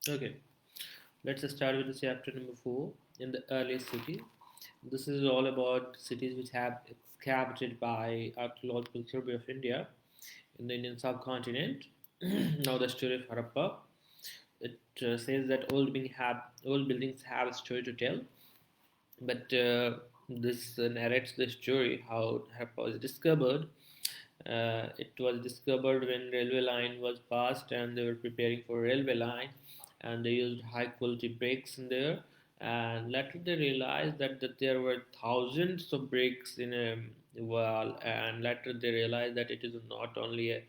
Okay, let's start with the chapter number 4 in the earliest city. This is all about cities which have excavated by archaeological survey of India in the Indian subcontinent. Now the story of Harappa. It says that old buildings have a story to tell, but this narrates the story how Harappa was discovered. It was discovered when railway line was passed and they were preparing for railway line, and they used high quality bricks in there. And later they realized that there were thousands of bricks in a wall, and later they realized that it is not only a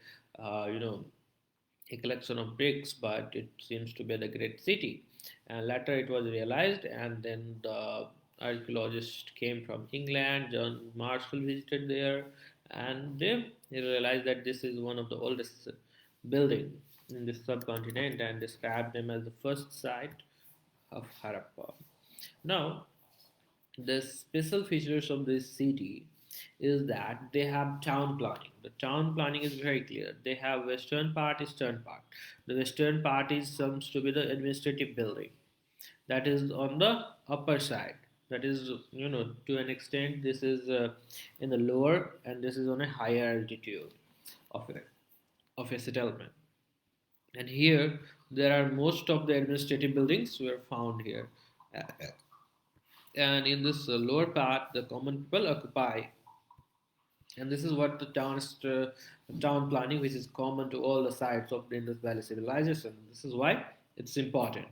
collection of bricks, but it seems to be the great city. And later it was realized, and then the archaeologist came from England, John Marshall visited there, and they realized that this is one of the oldest building in this subcontinent and described them as the first site of Harappa. Now, the special features of this city is that they have town planning. The town planning is very clear. They have western part, eastern part. The western part is seems to be the administrative building. That is on the upper side. That is, to an extent, this is in the lower, and this is on a higher altitude of a settlement. And here, there are most of the administrative buildings were found here. Uh, and in this lower part, the common people occupy, and this is what the town planning, which is common to all the sites of the Indus Valley civilization. This is why it's important.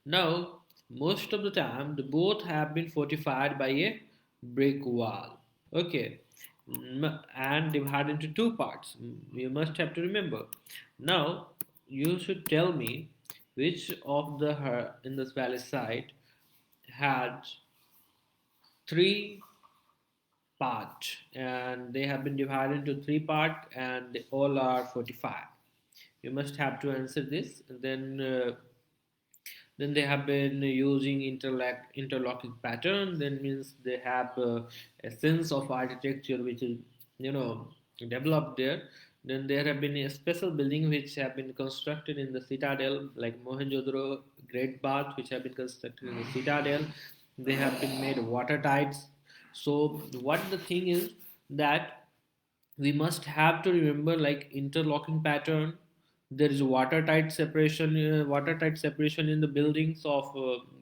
Now, most of the time, the both have been fortified by a brick wall. Okay, and divided into two parts. You must have to remember. Now, you should tell me which of the Indus Valley site had three part, and they have been divided into three part, and they all are 45. You must have to answer this, and then they have been using interlocking pattern. Then means they have a sense of architecture which is you know developed there. Then there have been a special building which have been constructed in the citadel, like Mohenjo-daro Great Bath, which have been constructed in the citadel. They have been made watertight. So what the thing is that we must have to remember, like interlocking pattern. There is watertight separation in the buildings of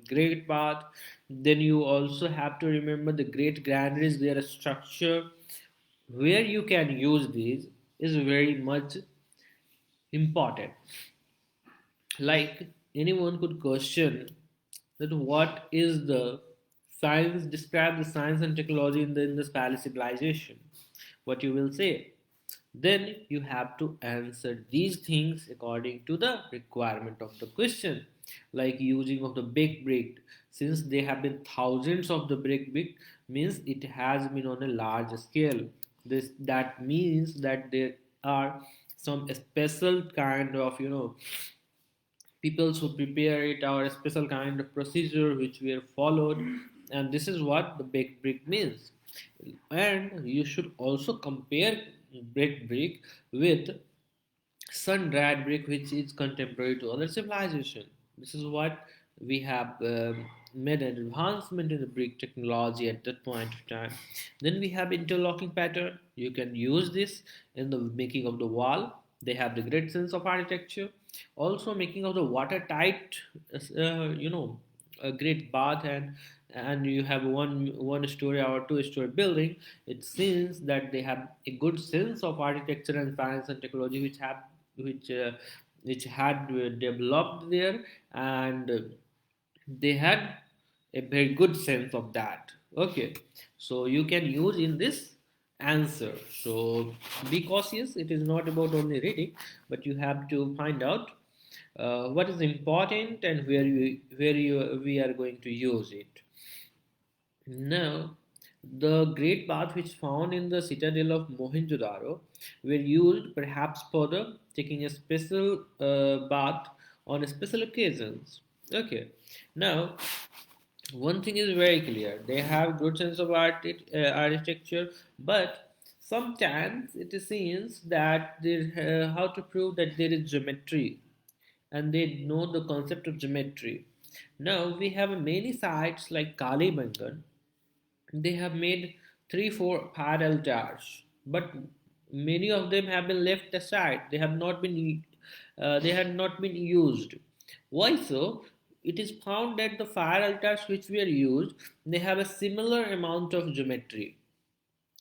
Great Bath. Then you also have to remember the great granaries, their structure. Where you can use these is very much important. Like anyone could question that what is the science, describe the science and technology in the Indus Valley civilization. What you will say? Then you have to answer these things according to the requirement of the question, like using of the big brick. Since they have been thousands of the brick means it has been on a large scale. This that means that there are some special kind of people who prepare it, or a special kind of procedure which were followed, and this is what the baked brick means. And you should also compare baked brick with sun-dried brick, which is contemporary to other civilization. This is what we have made an advancement in the brick technology at that point of time. Then we have interlocking pattern. You can use this in the making of the wall. They have the great sense of architecture. Also, making of the watertight, a great bath, and you have one story or two story building. It seems that they have a good sense of architecture and science and technology, which uh, which had developed there, and they had a very good sense of that. Okay, so you can use in this answer. So be cautious. It is not about only reading, but you have to find out what is important and where you we are going to use it. Now, the great bath which found in the citadel of Mohenjo-daro were used perhaps for the taking a special bath on special occasions. Okay. Now, one thing is very clear: they have good sense of architecture, but sometimes it seems that there how to prove that there is geometry and they know the concept of geometry. Now we have many sites like Kalibangan. They have made 3 4 parallel towers, but many of them have been left aside. They had not been used. Why so? It is found that the fire altars which were used, they have a similar amount of geometry,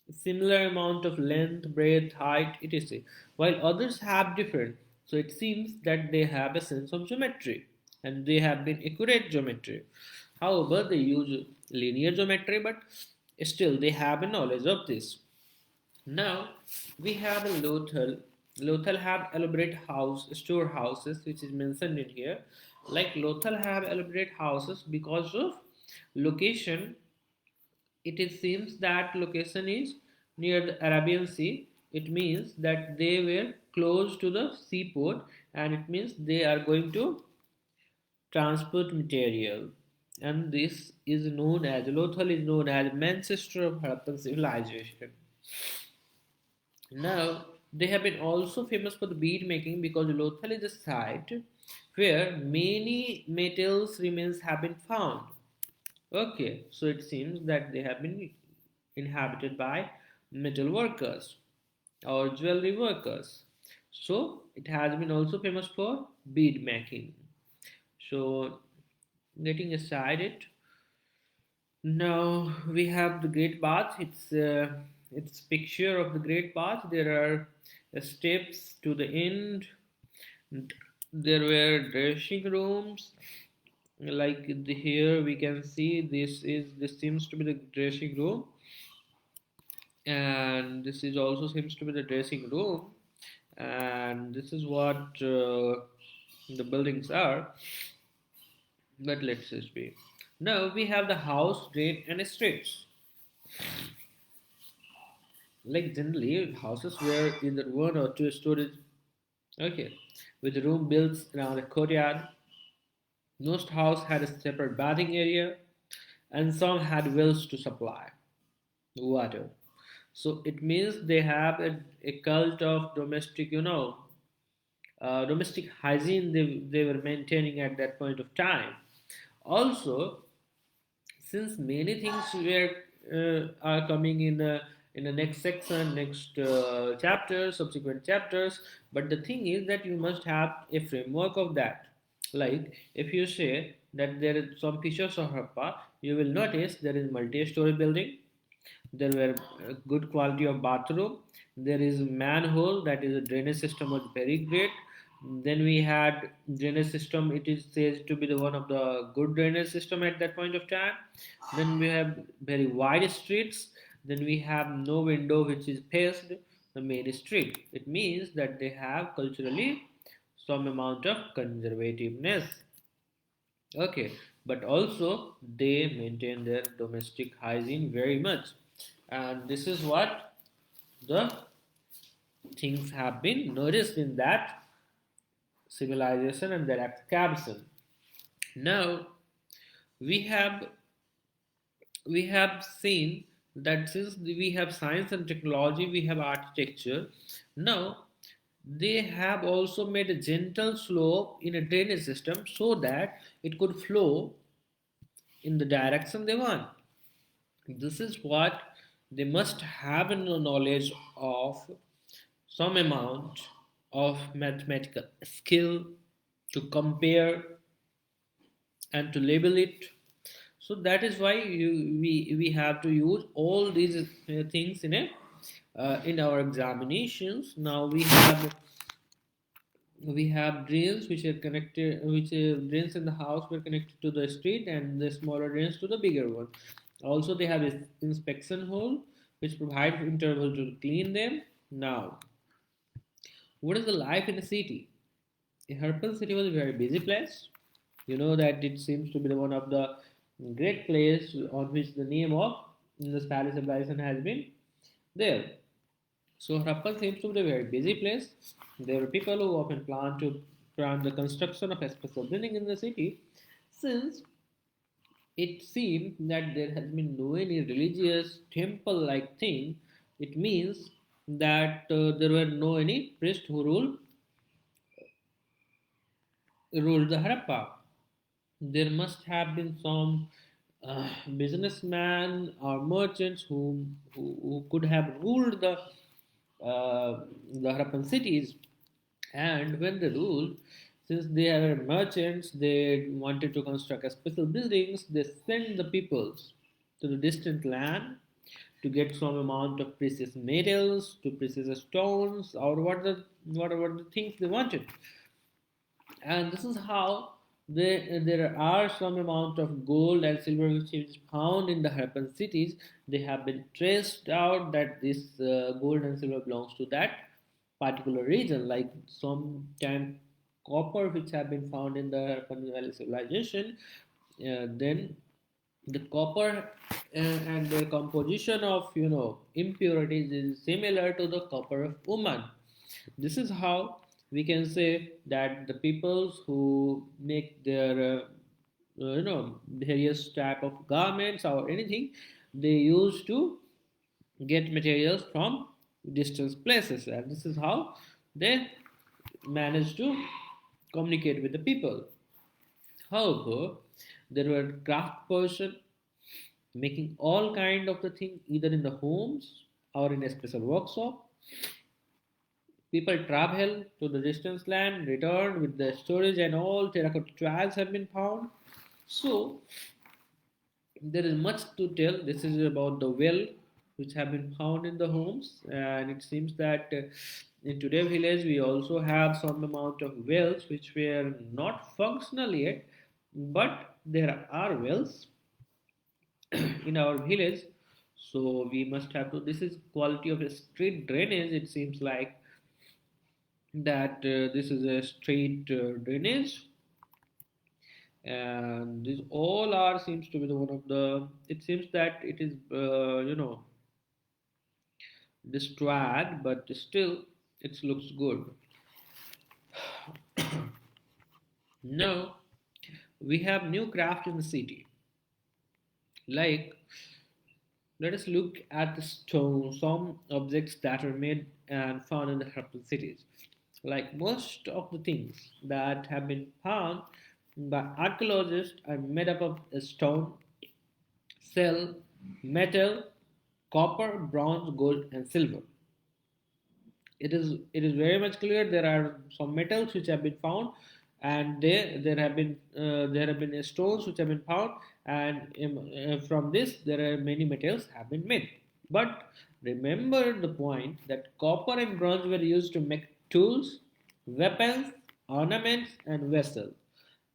similar amount of length, breadth, height, etc. While others have different. So it seems that they have a sense of geometry and they have been accurate geometry. However, they use linear geometry, but still they have a knowledge of this. Now we have a Lothal. Lothal have elaborate house storehouses, which is mentioned in here. Like Lothal have elaborate houses because of location. It seems that location is near the Arabian Sea. It means that they were close to the seaport, and it means they are going to transport material. And this is known as Lothal is known as Manchester of Harappan civilization. Now they have been also famous for the bead making because Lothal is a site where many metals remains have been found. Okay, so it seems that they have been inhabited by metal workers or jewelry workers. So it has been also famous for bead making. So getting aside it, now we have the Great Bath. It's picture of the Great Bath. There are steps to the end. There were dressing rooms like here we can see this seems to be the dressing room, and this is also seems to be the dressing room, and this is what the buildings are. But let's just be, now we have the house, drain and streets. Like generally houses were either 1 or 2 stories, okay, with a room built around a courtyard. Most houses had a separate bathing area, and some had wells to supply water. So it means they have a cult of domestic, domestic hygiene they were maintaining at that point of time. Also, since many things were are coming in the next section, next chapter, subsequent chapters, but the thing is that you must have a framework of that. Like if you say that there is some pictures of Harappa, you will notice there is multi-story building. There were good quality of bathroom. There is manhole, that is a drainage system was very great. Then we had drainage system, it is says to be the one of the good drainage system at that point of time. Then we have very wide streets. Then we have no window which is faced the main street. It means that they have culturally some amount of conservativeness. Okay, but also they maintain their domestic hygiene very much, and this is what the things have been noticed in that civilization and their excavation. Now we have we have seen that since we have science and technology, we have architecture. Now they have also made a gentle slope in a drainage system so that it could flow in the direction they want. This is what they must have a knowledge of, some amount of mathematical skill to compare and to label it. So that is why we have to use all these things in our examinations. Now we have drains which are connected, which drains in the house were connected to the street, and the smaller drains to the bigger one. Also they have an inspection hole which provide interval to clean them. Now what is the life in a city? Harappan city was a very busy place. You know that it seems to be the one of the great place on which the name of the Spanish civilization has been there. So Harappan seems to be a very busy place. There were people who often plan the construction of a special building in the city. Since it seemed that there has been no any religious temple-like thing, it means that there were no any priest who ruled ruled the Harappa. There must have been some businessmen or merchants who could have ruled the Harappan cities. And when they ruled, since they are merchants, they wanted to construct a special buildings. They sent the peoples to the distant land to get some amount of precious metals, to precious stones, or whatever the things they wanted. And this is how there are some amount of gold and silver which is found in the Harappan cities. They have been traced out that this gold and silver belongs to that particular region, like some kind copper which have been found in the Harappan Valley civilization. Then the copper and their composition of impurities is similar to the copper of Oman. This is how we can say that the peoples who make their various type of garments or anything, they used to get materials from distant places, and this is how they manage to communicate with the people. However, there were craft person making all kind of the thing either in the homes or in a special workshop. People travel to the distant land, return with the storage, and all terracotta tiles have been found. So there is much to tell. This is about the well which have been found in the homes, and it seems that in today's village we also have some amount of wells which were not functional yet, but there are wells in our village. So we must have to. This is quality of a street drainage. It seems like that this is a street drainage, and this all are seems to be the one of the. It seems that it is destroyed, but still it looks good. Now we have new craft in the city. Like, let us look at the stone, some objects that are made and found in the Harappan cities. Like most of the things that have been found by archaeologists are made up of stone, cell, metal, copper, bronze, gold, and silver. It is very much clear there are some metals which have been found, and there have been stones which have been found, and from this there are many metals have been made. But remember the point that copper and bronze were used to make tools, weapons, ornaments, and vessels,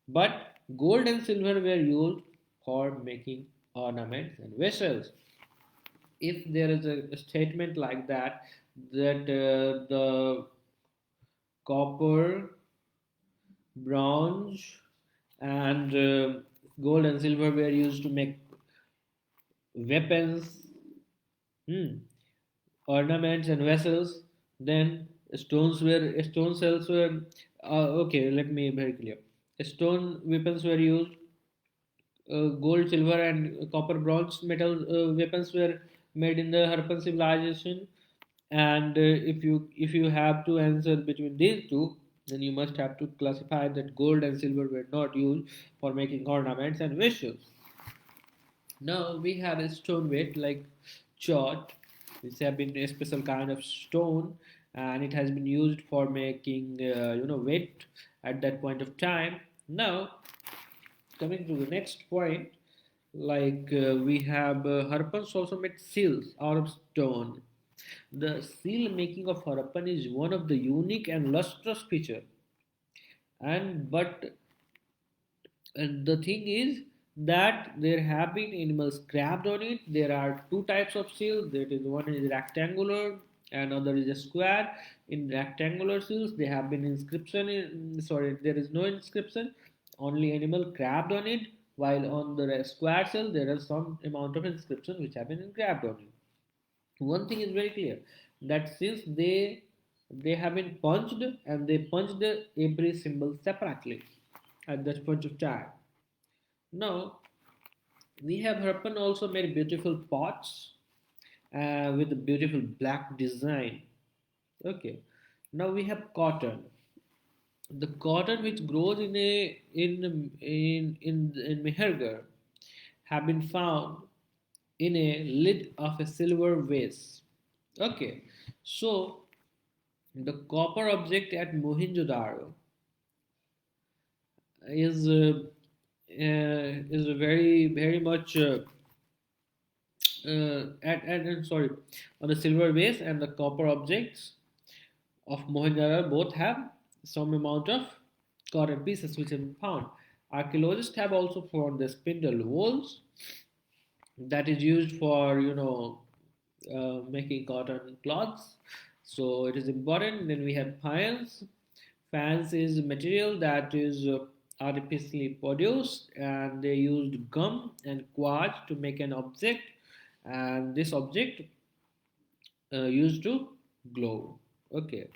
but gold and silver were used for making ornaments and vessels. If there is a statement like that, that the copper, bronze, and gold and silver were used to make weapons, hmm, ornaments, and vessels, then stone cells were okay. Let me be very clear. Stone weapons were used. Gold, silver, and copper, bronze metal weapons were made in the Harappan civilization. And if you have to answer between these two, then you must have to classify that gold and silver were not used for making ornaments and vessels. Now we have a stone weight like chort, which have been a special kind of stone, and it has been used for making weight at that point of time. Now coming to the next point, like we have Harappan's also made seals out of stone. The seal making of Harappan is one of the unique and lustrous feature. And but the thing is that there have been animals carved on it. There are two types of seals. That is, one is rectangular and other is a square. In rectangular seals, they have been inscription. Sorry, there is no inscription. Only animal carved on it. While on the square seal, there is some amount of inscription which have been engraved on it. One thing is very clear, that since they have been punched, and they punched every symbol separately at that point of time. Now we have Harappan also made beautiful pots with a beautiful black design. Okay. Now we have cotton. The cotton which grows in Mehergar have been found in a lid of a silver vase. Okay, so the copper object at Mohenjo-daro is very much sorry, on the silver vase, and the copper objects of Mohenjo-daro both have some amount of cotton pieces which have been found. Archaeologists have also found the spindle wools that is used for making cotton cloths. So it is important. Then we have fans. Fans is material that is artificially produced, and they used gum and quartz to make an object, and this object used to glow. Okay.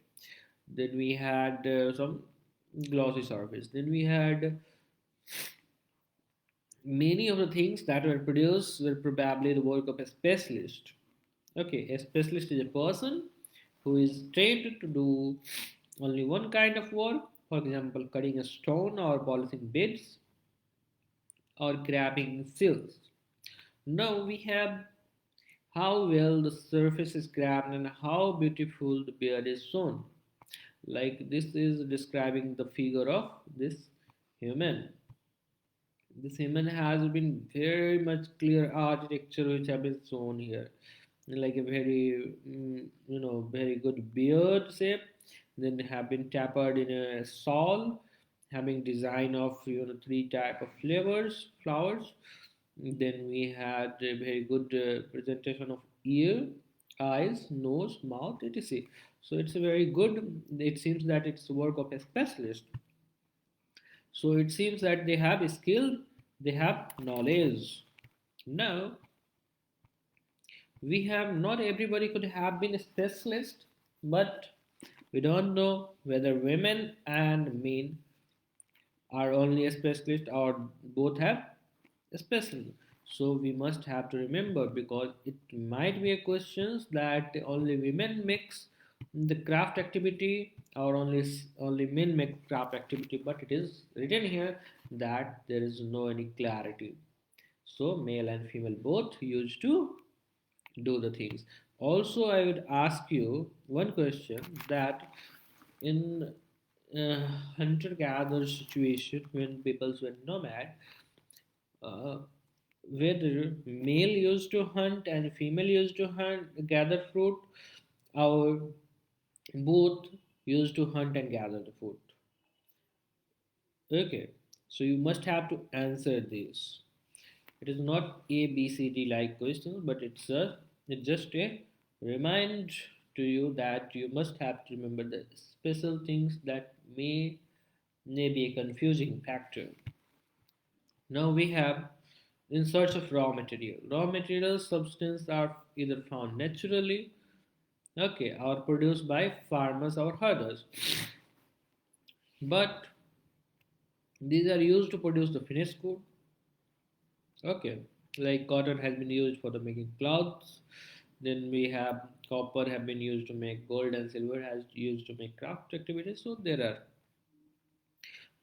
Then we had some glossy surface. Then we had many of the things that were produced were probably the work of a specialist. Okay, a specialist is a person who is trained to do only one kind of work, for example, cutting a stone or polishing beads or crafting seals. Now we have how well the surface is crafted and how beautiful the beard is shown. Like this is describing the figure of this human. This human has been very much clear architecture which have been shown here, like a very very good beard shape. Then have been tapered in a shawl, having design of three type of flowers. Then we had a very good presentation of ear, eyes, nose, mouth, etc. So it's a very good. It seems that it's work of a specialist. So it seems that they have skill, they have knowledge. Now, we have not everybody could have been a specialist, but we don't know whether women and men are only a specialist or both have a specialist. So we must have to remember, because it might be a question that only women mix the craft activity or only men make craft activity, but it is written here that there is no any clarity. So male and female both used to do the things. Also, I would ask you one question, that in hunter-gatherer situation, when people were nomad, uh, whether male used to hunt and female used to hunt gather fruit, or both used to hunt and gather the fruit. Okay, so you must have to answer this. It is not A, B, C, D like questions, but it's just a remind to you that you must have to remember the special things that may be a confusing factor. Now we have in search of raw material. Raw material substances are either found naturally, okay, or produced by farmers or herders. But these are used to produce the finished good. Okay, like cotton has been used for the making clothes. Then we have copper have been used to make gold, and silver has used to make craft activities. So there are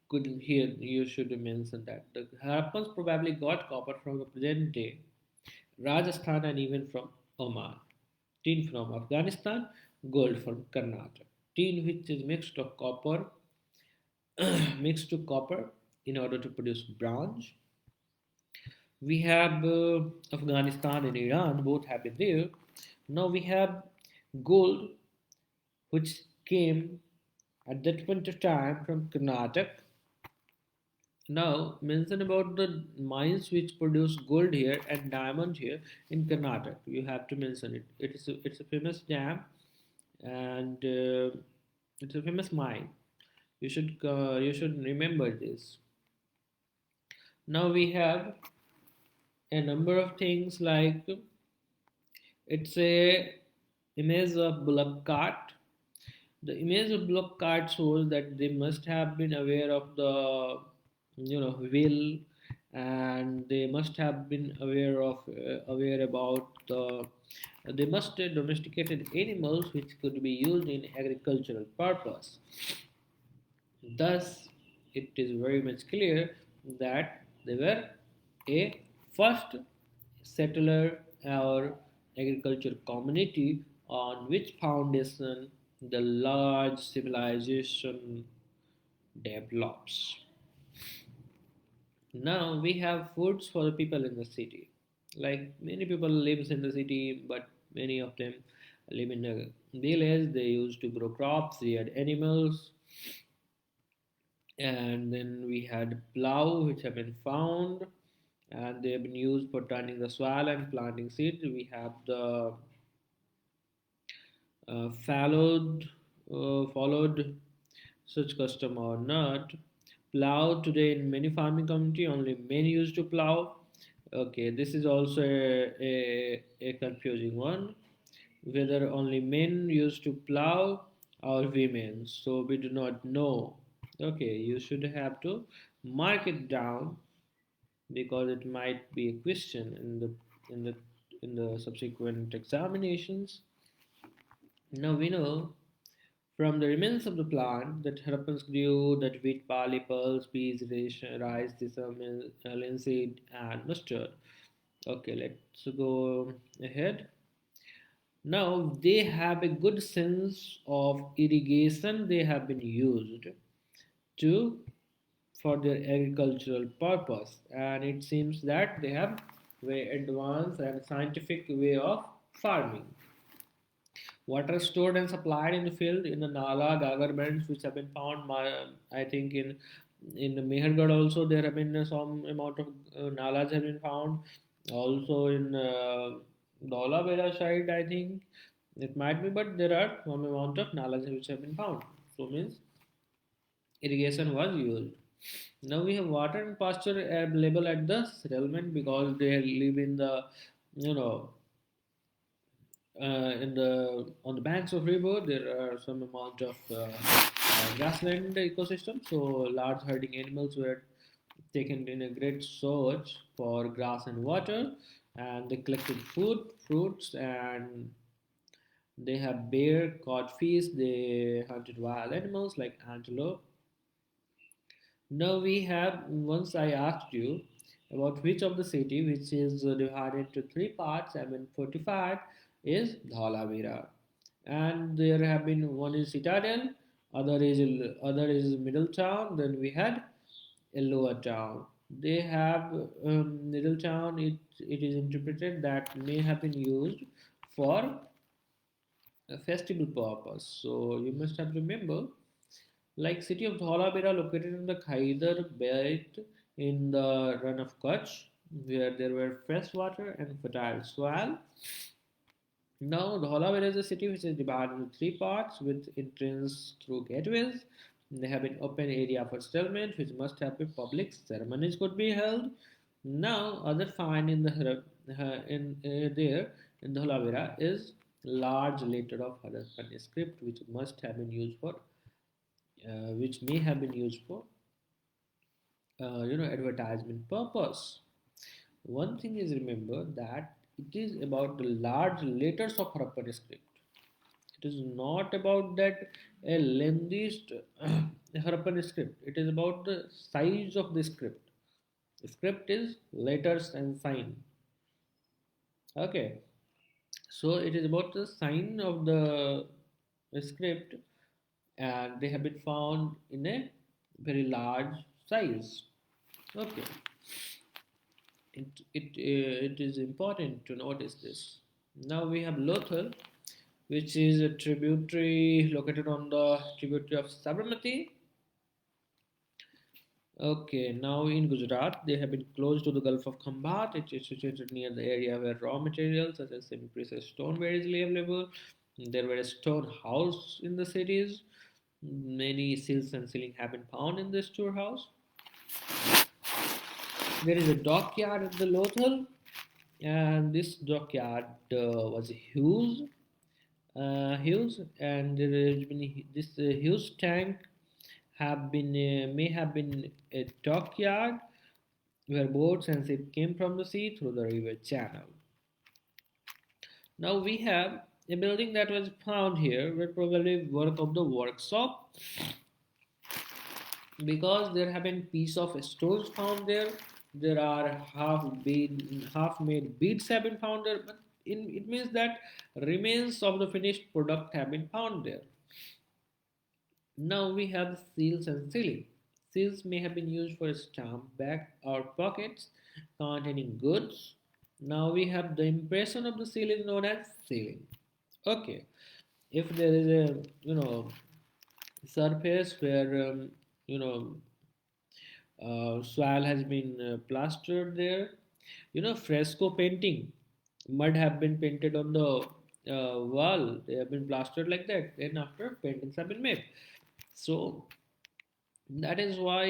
good here. You should mention that the Harappans probably got copper from the present day Rajasthan and even from Oman. Tin from Afghanistan, gold from Karnataka. Tin which is mixed of copper, mixed to copper in order to produce bronze. We have Afghanistan and Iran, both have been there. Now we have gold, which came at that point of time from Karnataka. Now mention about the mines which produce gold here and diamond here in Karnataka. You have to mention it. It's a famous dam, and it's a famous mine. You should remember this. Now we have a number of things like it's a image of bullock cart. The image of bullock cart shows that they must have been aware of the will, and they must have been aware about they must have domesticated animals which could be used in agricultural purpose. Thus, it is very much clear that they were a first settler or agriculture community on which foundation the large civilization develops. Now we have foods for the people in the city. Like many people lives in the city, but many of them live in a village. They used to grow crops, they had animals, and then we had plow which have been found and they have been used for turning the soil and planting seeds. We have the followed such custom or not. Plow today in many farming community only men used to plow. Okay, this is also a confusing one. Whether only men used to plow or women, so we do not know. Okay, you should have to mark it down because it might be a question in the in the subsequent examinations. Now we know from the remains of the plant that Harappans grew that wheat, barley, pulse, peas, rice, sesame, linseed, and mustard. Okay, let's go ahead. Now they have a good sense of irrigation. They have been used to for their agricultural purpose, and it seems that they have very advanced and scientific way of farming. Water stored and supplied in the field in the Nala, Gagar bends, which have been found. I think in the Mehergarh also there have been some amount of nalas have been found. Also in Dhaulabera side, I think it might be, but there are some amount of nalas which have been found. So means irrigation was used. Now we have water and pasture available at the settlement because they live in the you know in the on the banks of river there are some amount of grassland ecosystem, so large herding animals were taken in a great search for grass and water, and they collected food fruits, and they have bear caught fish, they hunted wild animals like antelope. Now we have, once I asked you about which of the city which is divided into three parts, I mean 45 is Dhalavira. And there have been one is Citadel, other is Middle Town, then we had a Lower Town. They have Middle Town, it is interpreted that may have been used for a festival purpose. So you must have remember like city of Dholavira located in the Khyber belt in the run of Kutch, where there were fresh water and fertile soil. Now Dholavira is a city which is divided into three parts with entrance through gateways. They have an open area for settlement which must have been public ceremonies could be held. Now other find in the in there in Dholavira is large letter of Harappan script which must have been used for which may have been used for advertisement purpose. One thing is remember that it is about the large letters of Harappan script. It is not about that a lengthy Harappan script. It is about the size of the script. The script is letters and sign. Okay, so it is about the sign of the script, and they have been found in a very large size. Okay, it is important to notice this. Now we have Lothal, which is a tributary located on the tributary of Sabarmati. Okay, now in Gujarat, they have been close to the Gulf of Khambat. It is situated near the area where raw materials such as semi-precious stone were easily available. There were a stone house in the cities. Many seals and ceiling have been found in this storehouse. There is a dockyard at the Lothal, and this dockyard was huge, and there has been this huge tank have been may have been a dockyard where boats and ships came from the sea through the river channel. Now we have a building that was found here where probably work of the workshop. because there have been piece of stones found there. There are half made beads have been found there, but it means that remains of the finished product have been found there. Now we have seals and sealing. Seals may have been used for stamp bag or pockets containing goods. Now we have the impression of the seal is known as sealing. Okay, if there is a surface where you know soil has been plastered there, fresco painting, mud have been painted on the wall. They have been plastered like that. Then after paintings have been made. So that is why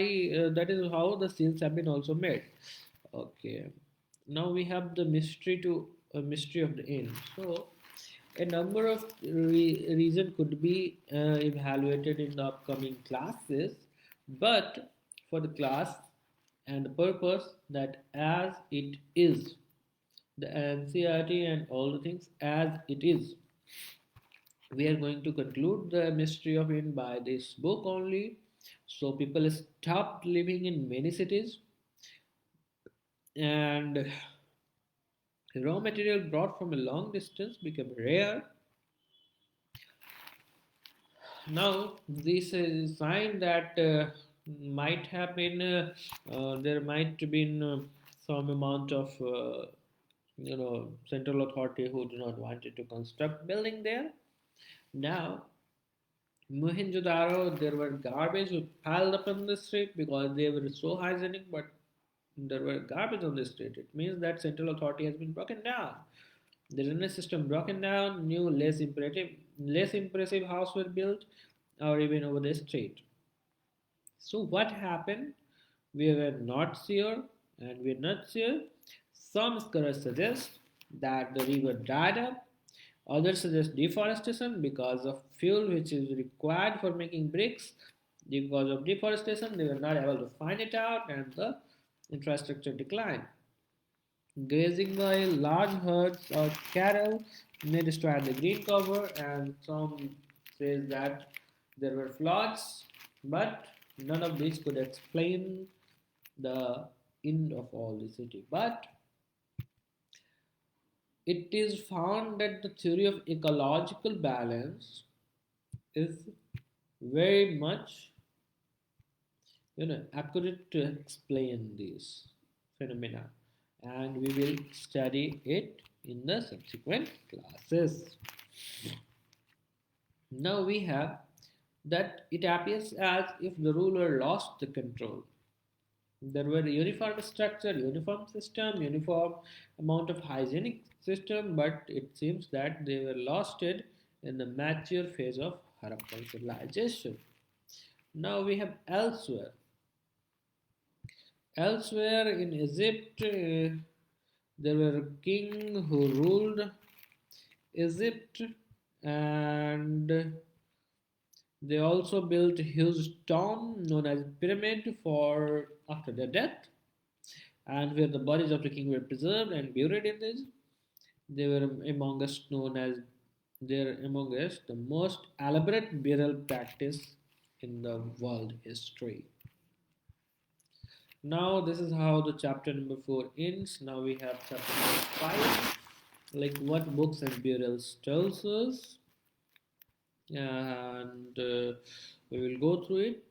that is how the seals have been also made. Okay, now we have the mystery of the end. So a number of reason could be evaluated in the upcoming classes, but for the class and the purpose that as it is, the NCRT and all the things as it is, we are going to conclude the mystery of it by this book only. So people stopped living in many cities, and raw material brought from a long distance became rare. Now this is a sign that might have been there might have been some amount of central authority who do not wanted to construct building there. Now Mohenjo-daro, there were garbage piled up on the street because they were so hygienic, but there were garbage on the street. It means that central authority has been broken down. The drainage system broken down, new less impressive houses were built, or even over the street. So what happened? We were not sure, and we're not sure. Some scholars suggest that the river dried up. Others suggest deforestation because of fuel which is required for making bricks. Because of deforestation, they were not able to find it out, and the infrastructure declined. Grazing by large herds of cattle may destroy the green cover, and some says that there were floods, but none of this could explain the end of all the city. But it is found that the theory of ecological balance is very much accurate to explain these phenomena, and we will study it in the subsequent classes. Now we have that it appears as if the ruler lost the control. There were uniform structure, uniform system, uniform amount of hygienic system, but it seems that they were lost it in the mature phase of Harappan civilization. Now we have elsewhere. Elsewhere in Egypt, there were a king who ruled Egypt, and they also built a huge tomb known as pyramid for after their death, and where the bodies of the king were preserved and buried in this. They were among us known as they're among us the most elaborate burial practice in the world history. Now this is how the chapter number 4 ends. Now we have chapter number 5, like what books and burials tells us, and we will go through it.